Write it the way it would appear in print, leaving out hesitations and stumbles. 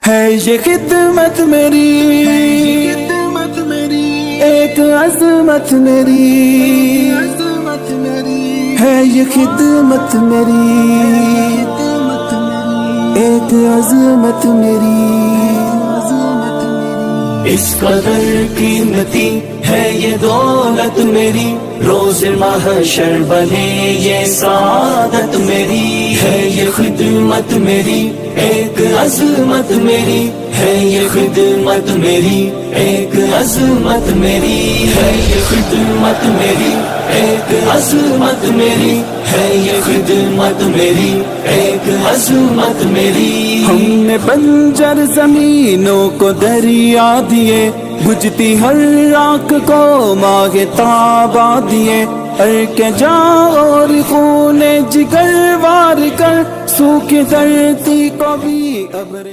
ہے یہ خدمت میری ایک عظمت میری، ہے یہ خدمت میری ایک عظمت میری۔ اس قدر قیمتی ہے یہ دولت میری، روز محشر بنے یہ سعادت میری، ہے یہ خدمت میری ایک عظمت میری، ہے یہ خدمت میری ایک عظمت میری، ہے یہ خدمت میری ایک عظمت میری، ہے یہ خدمت میری ایک عظمت میری۔ ہم نے بنجر زمینوں کو دریا دیے، بجھتی ہر راکھ کو ماہ تابا دیے، کے جا اور خون جگر وار کر سوکھ دھرتی کو بھی ابر